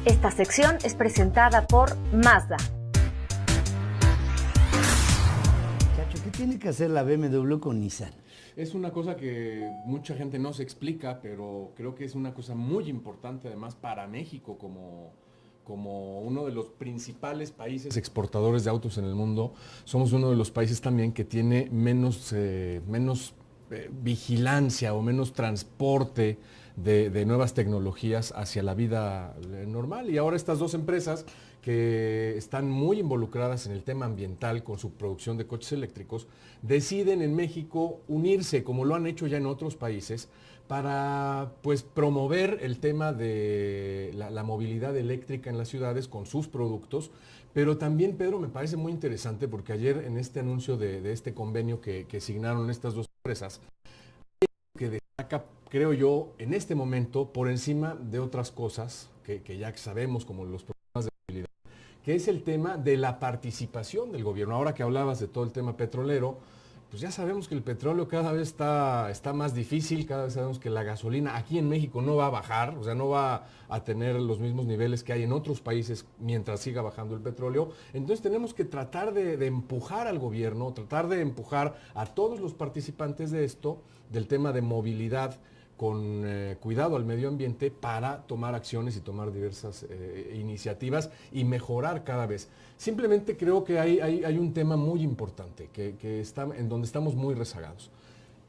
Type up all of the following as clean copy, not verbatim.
Esta sección es presentada por Mazda. Chacho, ¿qué tiene que hacer la BMW con Nissan? Es una cosa que mucha gente no se explica, pero creo que es una cosa muy importante además para México como uno de los principales países exportadores de autos en el mundo. Somos uno de los países también que tiene menos vigilancia o menos transporte de nuevas tecnologías hacia la vida normal. Y ahora estas dos empresas que están muy involucradas en el tema ambiental con su producción de coches eléctricos, deciden en México unirse, como lo han hecho ya en otros países, para pues promover el tema de la movilidad eléctrica en las ciudades con sus productos. Pero también, Pedro, me parece muy interesante porque ayer en este anuncio de este convenio que signaron estas dos empresas, que destaca, creo yo, en este momento, por encima de otras cosas que ya sabemos, como los problemas de movilidad, que es el tema de la participación del gobierno. Ahora que hablabas de todo el tema petrolero, pues ya sabemos que el petróleo cada vez está más difícil, cada vez sabemos que la gasolina aquí en México no va a bajar, o sea, no va a tener los mismos niveles que hay en otros países mientras siga bajando el petróleo. Entonces tenemos que tratar de empujar al gobierno, tratar de empujar a todos los participantes de esto, del tema de movilidad, con cuidado al medio ambiente para tomar acciones y tomar diversas iniciativas y mejorar cada vez. Simplemente creo que hay un tema muy importante que está, en donde estamos muy rezagados.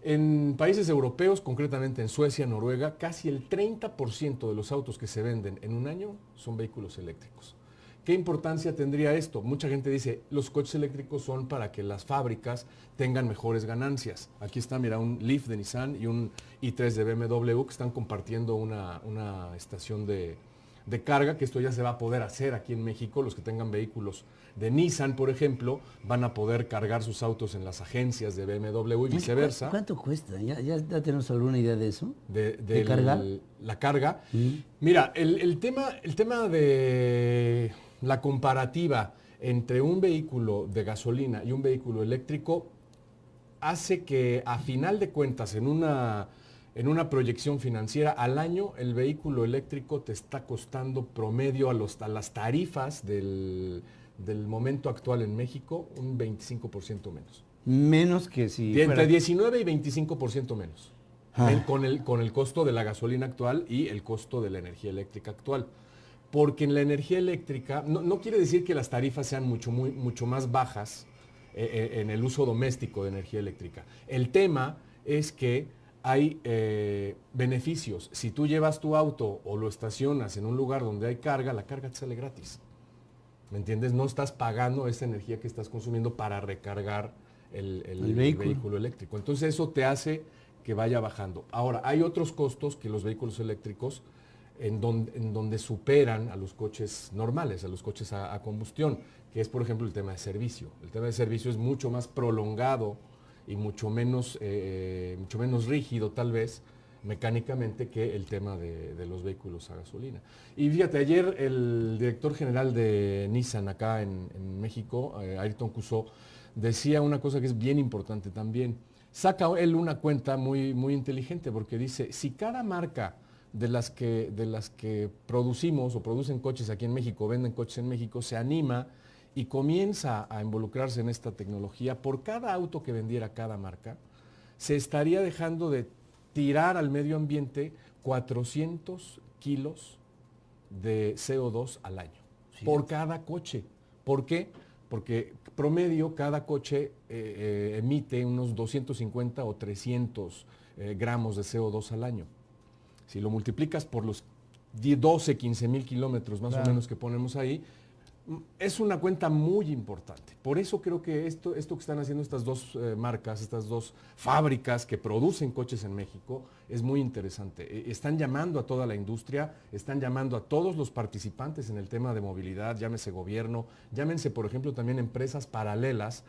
En países europeos, concretamente en Suecia, Noruega, casi el 30% de los autos que se venden en un año son vehículos eléctricos. ¿Qué importancia tendría esto? Mucha gente dice, los coches eléctricos son para que las fábricas tengan mejores ganancias. Aquí está, mira, un Leaf de Nissan y un i3 de BMW que están compartiendo una estación de carga, que esto ya se va a poder hacer aquí en México. Los que tengan vehículos de Nissan, por ejemplo, van a poder cargar sus autos en las agencias de BMW y viceversa. ¿Cuánto cuesta? ¿Ya tenemos alguna idea de eso? ¿De cargar? La carga. Mira, el tema de la comparativa entre un vehículo de gasolina y un vehículo eléctrico hace que, a final de cuentas, en una proyección financiera, al año el vehículo eléctrico te está costando promedio a las tarifas del momento actual en México un 25% menos. Menos que si Entre 19 y 25% menos. Ah. Con el costo de la gasolina actual y el costo de la energía eléctrica actual. Porque en la energía eléctrica, no quiere decir que las tarifas sean mucho más bajas en el uso doméstico de energía eléctrica. El tema es que hay beneficios. Si tú llevas tu auto o lo estacionas en un lugar donde hay carga, la carga te sale gratis. ¿Me entiendes? No estás pagando esa energía que estás consumiendo para recargar el vehículo eléctrico. Entonces eso te hace que vaya bajando. Ahora, hay otros costos que los vehículos eléctricos en donde superan a los coches normales, a los coches a combustión, que es, por ejemplo, el tema de servicio. El tema de servicio es mucho más prolongado y mucho menos rígido, tal vez, mecánicamente, que el tema de los vehículos a gasolina. Y fíjate, ayer el director general de Nissan acá en México, Ayrton Couso, decía una cosa que es bien importante también. Saca él una cuenta muy inteligente, porque dice, si cada marca de las que producimos o producen coches aquí en México, venden coches en México, se anima y comienza a involucrarse en esta tecnología, por cada auto que vendiera cada marca, se estaría dejando de tirar al medio ambiente 400 kilos de CO2 al año, sí, por cada coche. ¿Por qué? Porque promedio cada coche emite unos 250 o 300 gramos de CO2 al año. Si lo multiplicas por los 12, 15 mil kilómetros más o menos que ponemos ahí, es una cuenta muy importante. Por eso creo que esto que están haciendo estas dos marcas, estas dos fábricas que producen coches en México, es muy interesante. Están llamando a toda la industria, están llamando a todos los participantes en el tema de movilidad, llámese gobierno, llámense, por ejemplo, también empresas paralelas.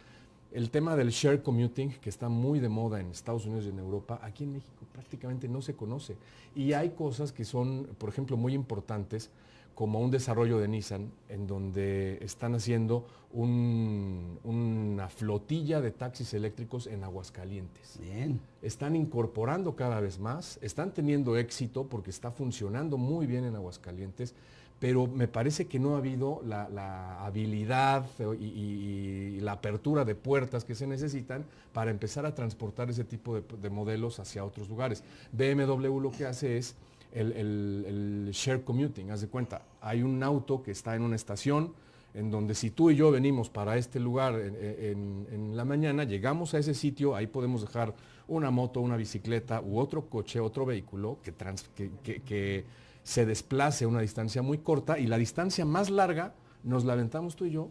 El tema del share commuting, que está muy de moda en Estados Unidos y en Europa, aquí en México prácticamente no se conoce. Y hay cosas que son, por ejemplo, muy importantes, como un desarrollo de Nissan, en donde están haciendo una flotilla de taxis eléctricos en Aguascalientes. Bien. Están incorporando cada vez más, están teniendo éxito porque está funcionando muy bien en Aguascalientes, pero me parece que no ha habido la habilidad y la apertura de puertas que se necesitan para empezar a transportar ese tipo de modelos hacia otros lugares. BMW lo que hace es el share commuting, haz de cuenta, hay un auto que está en una estación, en donde si tú y yo venimos para este lugar en la mañana, llegamos a ese sitio, ahí podemos dejar una moto, una bicicleta u otro coche, otro vehículo que se desplace a una distancia muy corta, y la distancia más larga nos la aventamos tú y yo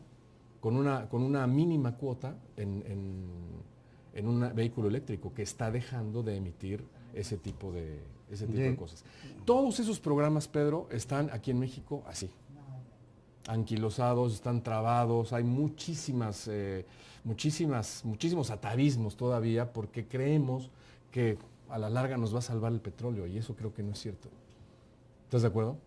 con una mínima cuota en un vehículo eléctrico que está dejando de emitir ese tipo de cosas. Todos esos programas, Pedro, están aquí en México así, anquilosados, están trabados, hay muchísimos atavismos todavía, porque creemos que a la larga nos va a salvar el petróleo, y eso creo que no es cierto. ¿Estás de acuerdo?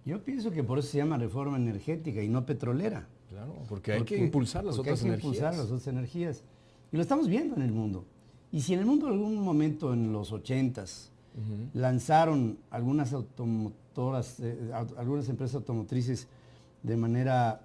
Yo pienso que por eso se llama reforma energética y no petrolera. Claro, porque hay que impulsar las otras energías. Impulsar las otras energías. Y lo estamos viendo en el mundo. Y si en el mundo en algún momento en los 80s lanzaron algunas automotoras, algunas empresas automotrices de manera,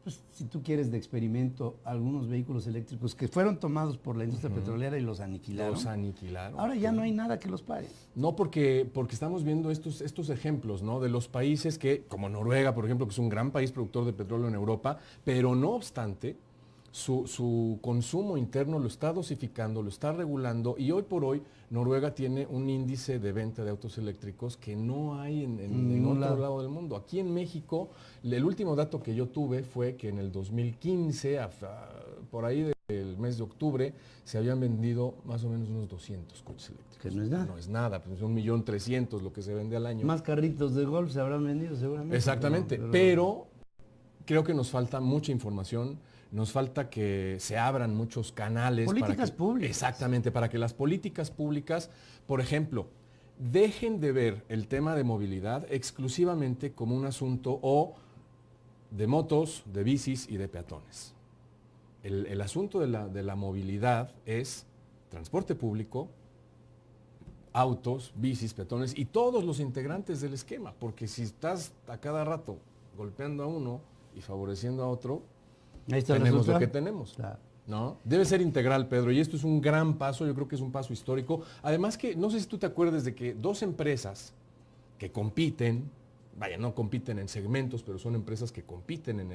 pues, si tú quieres, de experimento, algunos vehículos eléctricos que fueron tomados por la industria petrolera y los aniquilaron. Los aniquilaron. Ahora ya no hay nada que los pare. No, porque estamos viendo estos ejemplos, ¿no? De los países que, como Noruega, por ejemplo, que es un gran país productor de petróleo en Europa, pero no obstante, su consumo interno lo está dosificando, lo está regulando, y hoy por hoy Noruega tiene un índice de venta de autos eléctricos que no hay en otro lado del mundo. Aquí en México, el último dato que yo tuve fue que en el 2015, por ahí del mes de octubre, se habían vendido más o menos unos 200 coches eléctricos. Que no es nada. No es nada, pues 1.300.000 lo que se vende al año. Más carritos de golf se habrán vendido seguramente. Exactamente, pero creo que nos falta mucha información. Nos falta que se abran muchos canales. Políticas públicas. Exactamente, para que las políticas públicas, por ejemplo, dejen de ver el tema de movilidad exclusivamente como un asunto de motos, de bicis y de peatones. El asunto de la movilidad es transporte público, autos, bicis, peatones y todos los integrantes del esquema, porque si estás a cada rato golpeando a uno y favoreciendo a otro, tenemos lo que tenemos. Claro. ¿No? Debe ser integral, Pedro, y esto es un gran paso, yo creo que es un paso histórico. Además que, no sé si tú te acuerdas de que dos empresas que compiten, no compiten en segmentos, pero son empresas que compiten en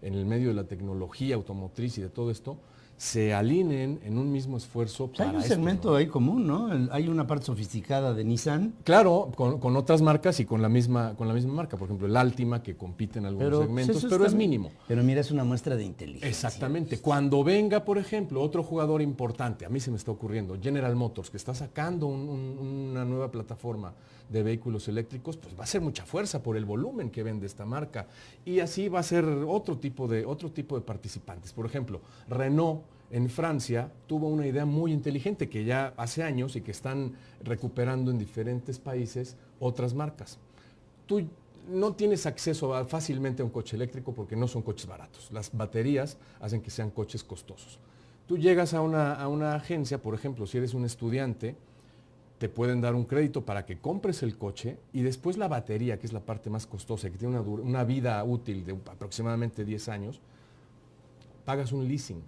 el medio de la tecnología automotriz y de todo esto, se alineen en un mismo esfuerzo para hay un segmento, ¿no?, ahí común, ¿no? Hay una parte sofisticada de Nissan. Claro, con otras marcas y con la misma marca. Por ejemplo, el Altima, que compite en algunos segmentos, pero es mínimo. Pero mira, es una muestra de inteligencia. Exactamente. Cuando venga, por ejemplo, otro jugador importante, a mí se me está ocurriendo, General Motors, que está sacando una nueva plataforma de vehículos eléctricos, pues va a ser mucha fuerza por el volumen que vende esta marca. Y así va a ser otro tipo de participantes. Por ejemplo, Renault en Francia tuvo una idea muy inteligente que ya hace años y que están recuperando en diferentes países otras marcas. Tú no tienes acceso fácilmente a un coche eléctrico porque no son coches baratos. Las baterías hacen que sean coches costosos. Tú llegas a una agencia, por ejemplo, si eres un estudiante, te pueden dar un crédito para que compres el coche y después la batería, que es la parte más costosa, que tiene una vida útil de aproximadamente 10 años, pagas un leasing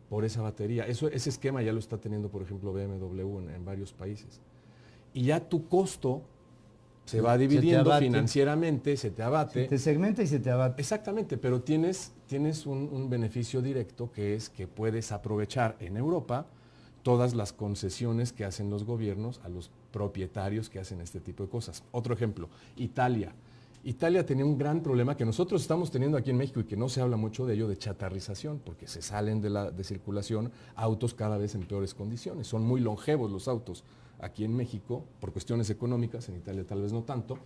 por esa batería. Ese esquema ya lo está teniendo, por ejemplo, BMW en varios países. Y ya tu costo se va dividiendo financieramente, se te abate. Se te segmenta y se te abate. Exactamente, pero tienes un beneficio directo, que es que puedes aprovechar en Europa todas las concesiones que hacen los gobiernos a los propietarios que hacen este tipo de cosas. Otro ejemplo, Italia. Italia tenía un gran problema que nosotros estamos teniendo aquí en México y que no se habla mucho de ello, de chatarrización, porque se salen de circulación autos cada vez en peores condiciones. Son muy longevos los autos aquí en México por cuestiones económicas, en Italia tal vez no tanto,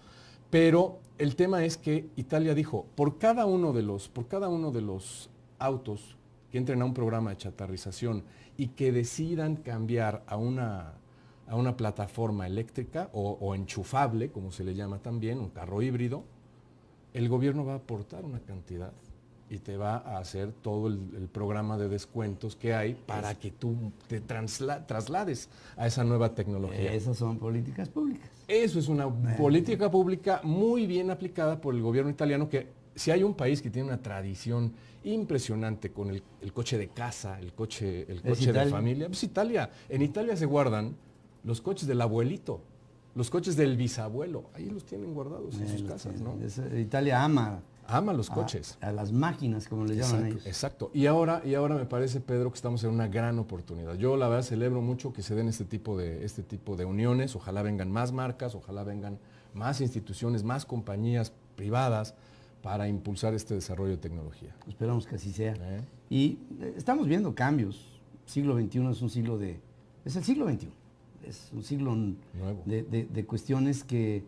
pero el tema es que Italia dijo, por cada uno de los autos que entren a un programa de chatarrización y que decidan cambiar a una plataforma eléctrica o enchufable, como se le llama también, un carro híbrido, el gobierno va a aportar una cantidad y te va a hacer todo el programa de descuentos que hay para que tú te traslades a esa nueva tecnología. Esas son políticas públicas. Eso es una política pública muy bien aplicada por el gobierno italiano, que si hay un país que tiene una tradición impresionante con el coche de casa, el coche de familia, pues Italia. En Italia se guardan los coches del abuelito, los coches del bisabuelo, ahí los tienen guardados en sus casas, ¿no? Italia ama los coches. A las máquinas, como les llaman ellos. Exacto. Y ahora me parece, Pedro, que estamos en una gran oportunidad. Yo la verdad celebro mucho que se den este tipo de uniones. Ojalá vengan más marcas, ojalá vengan más instituciones, más compañías privadas para impulsar este desarrollo de tecnología. Esperamos que así sea. Y estamos viendo cambios. Siglo XXI es un siglo es el siglo XXI. Es un siglo nuevo de cuestiones que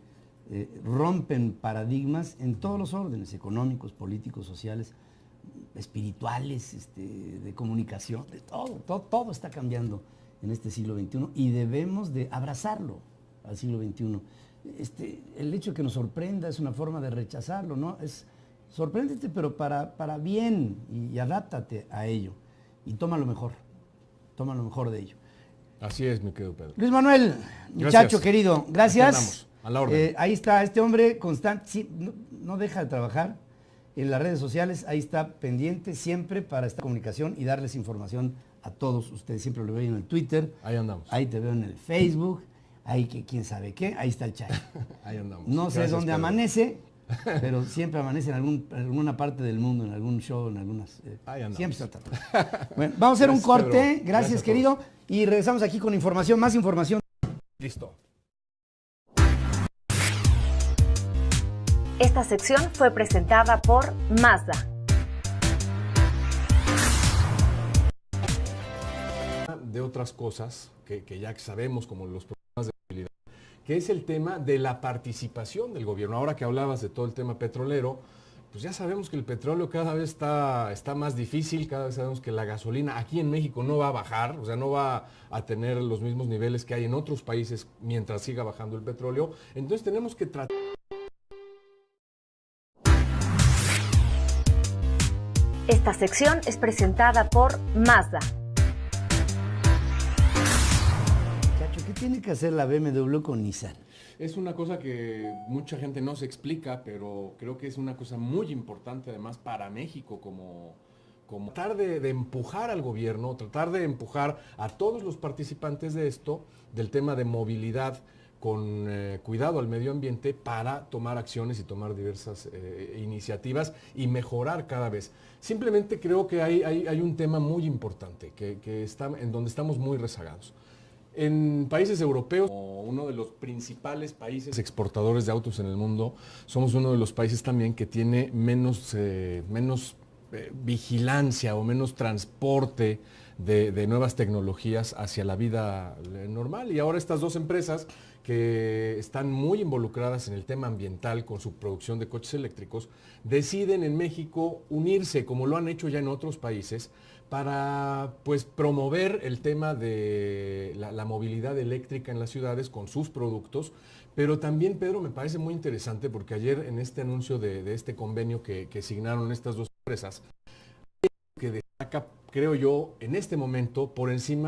rompen paradigmas en todos los órdenes, económicos, políticos, sociales, espirituales, de comunicación, de todo está cambiando en este siglo XXI y debemos de abrazarlo al siglo XXI. El hecho de que nos sorprenda es una forma de rechazarlo, ¿no? Sorpréndete, pero para bien, y adáptate a ello y toma lo mejor de ello. Así es, mi querido Pedro. Luis Manuel, muchacho querido, gracias. A la orden. Ahí está este hombre constante, sí, no deja de trabajar en las redes sociales, ahí está pendiente siempre para esta comunicación y darles información a todos ustedes. Siempre lo veo en el Twitter. Ahí andamos. Ahí te veo en el Facebook, ahí que quién sabe qué, ahí está el chat. Ahí andamos. No sé dónde Pedro. amanece, pero siempre amanece en alguna parte del mundo, en algún show, en algunas... Ahí andamos. Siempre está tratando. Bueno, vamos a hacer un corte, Pedro. gracias querido, y regresamos aquí con información, más información. Listo. Esta sección fue presentada por Mazda. De otras cosas que ya sabemos, como los problemas de movilidad, que es el tema de la participación del gobierno. Ahora que hablabas de todo el tema petrolero, pues ya sabemos que el petróleo cada vez está más difícil, cada vez sabemos que la gasolina aquí en México no va a bajar, o sea, no va a tener los mismos niveles que hay en otros países mientras siga bajando el petróleo. Entonces tenemos que tratar... Esta sección es presentada por Mazda. Chacho, ¿qué tiene que hacer la BMW con Nissan? Es una cosa que mucha gente no se explica, pero creo que es una cosa muy importante además para México, como tratar de empujar al gobierno, tratar de empujar a todos los participantes de esto, del tema de movilidad, con cuidado al medio ambiente, para tomar acciones y tomar diversas iniciativas y mejorar cada vez. Simplemente creo que hay un tema muy importante que está, en donde estamos muy rezagados. En países europeos, como uno de los principales países exportadores de autos en el mundo, somos uno de los países también que tiene menos vigilancia o menos transporte de nuevas tecnologías hacia la vida normal. Y ahora estas dos empresas que están muy involucradas en el tema ambiental con su producción de coches eléctricos, deciden en México unirse, como lo han hecho ya en otros países, para pues promover el tema de la movilidad eléctrica en las ciudades con sus productos. Pero también, Pedro, me parece muy interesante porque ayer en este anuncio de este convenio que signaron estas dos empresas, que destaca, creo yo, en este momento por encima